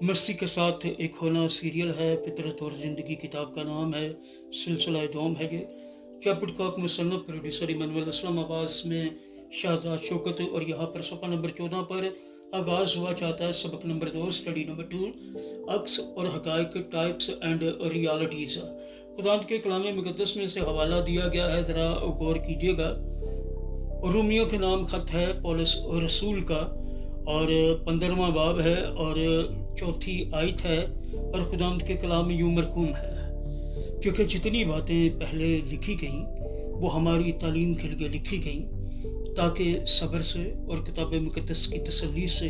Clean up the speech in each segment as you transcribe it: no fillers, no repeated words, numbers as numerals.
मस्ती के साथ एक होना सीरियल है। फितरत और ज़िंदगी किताब का नाम है। सिलसिला दोम है ये। चैपटकॉक मुसन्नफ प्रोड्यूसर इमानुएल असलम आवाज़ में शाहजाद शौकत। और यहाँ पर सफ़ा नंबर 14 पर आगाज़ हुआ चाहता है सबक नंबर 2 स्टडी नंबर 2 अक्स और हक़ाइक़ टाइप्स एंड रियलिटीज़। खुदा के कलाम मुक़द्दस में से हवाला दिया गया है, ज़रा गौर कीजिएगा। रूमियों के नाम ख़त है पौलुस और रसूल का और 15वां बाब है और 4थी आयत है। और खुदावंद के कलाम में यूं मरकूम है, क्योंकि जितनी बातें पहले लिखी गईं वो हमारी तालीम के लिए लिखी गईं, ताकि सब्र से और किताब मुक़द्दस की तसल्ली से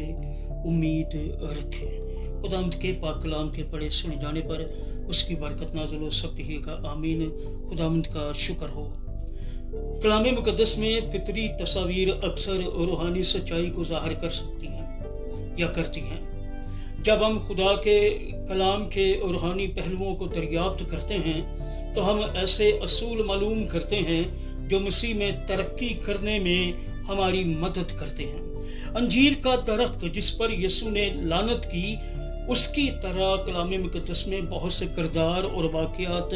उम्मीद रखें। खुदावंद के पाक कलाम के पढ़े सुने जाने पर उसकी बरकत नाज़िल हो। सब कहिएगा आमीन। खुदावंद का शुक्र हो। कलाम मुक़द्दस में फितरी तस्वीर अक्सर रूहानी सच्चाई को ज़ाहिर कर सकती हैं या करती हैं। जब हम खुदा के कलाम के रूहानी पहलुओं को दरियाफ्त करते हैं तो हम ऐसे असूल मालूम करते हैं जो मसीह में तरक्की करने में हमारी मदद करते हैं। अंजीर का दरख्त जिस पर यीशु ने लानत की, उसकी तरह कलाम मुक़द्दस में बहुत से किरदार और वाक़यात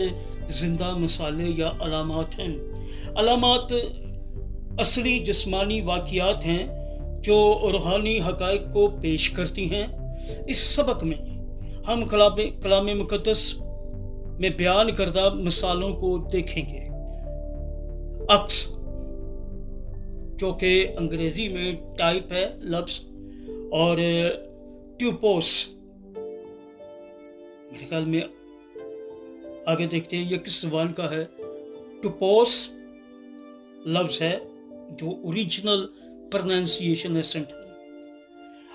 जिंदा मिसालें या अलामात हैं। अलामात असली जिस्मानी वाक़यात हैं जो रूहानी हक़ाइक़ को पेश करती हैं। इस सबक में हम कलाम मुक़द्दस में बयान करदा मिसालों को देखेंगे। अक्स, जो कि अंग्रेजी में टाइप है लफ्ज़, और ट्यूपोस, मेरे ख्याल में आगे देखते हैं ये किस ज़बान का है। ट्यूपोस लफ्ज़ है जो ओरिजिनल प्रोनाउंसिएशन एसेंट है।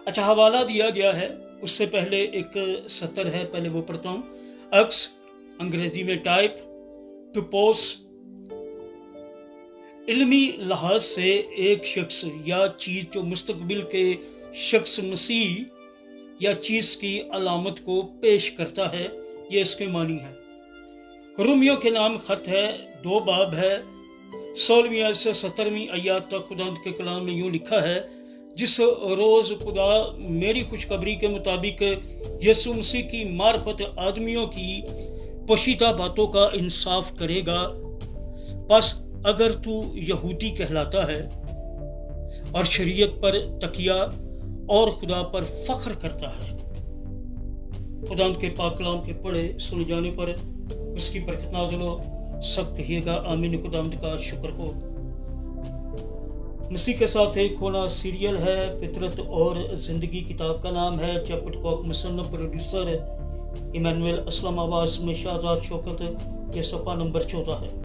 अच्छा, हवाला दिया गया है, उससे पहले एक सतर है, पहले वो पढ़ता हूँ। अक्स अंग्रेजी में टाइप, ट्यूपोस इल्मी लिहाज से एक शख्स या चीज़ जो मुस्तकबिल के शख्स मसीह या चीज़ की अलामत को पेश करता है, ये इसके मानी है। रूमियों के नाम ख़त है, 2 बाब है, 16वीं से 17वीं आयत तक खुदा के कलाम में यूँ लिखा है, जिस रोज़ खुदा मेरी खुशखबरी के मुताबिक यीशु मसीह की मार्फत आदमियों की पोशीदा बातों का इंसाफ करेगा। बस अगर तू यहूदी कहलाता है और शरीयत पर तकिया और खुदा पर फख्र करता है, खुदा के पाक कलाम के पढ़े सुन जाने पर उसकी बरकत नाज़िल हो। सब कहिएगा आमीन। खुदावंद का शुक्र हो। मसीह के साथ एक होना सीरियल है। फितरत और ज़िंदगी किताब का नाम है। चैपटकॉक मुसन्नफ प्रोड्यूसर इमानुएल असलम आवाज़ में शाहजाद शौकत। ये सफ़ा नंबर 14 है।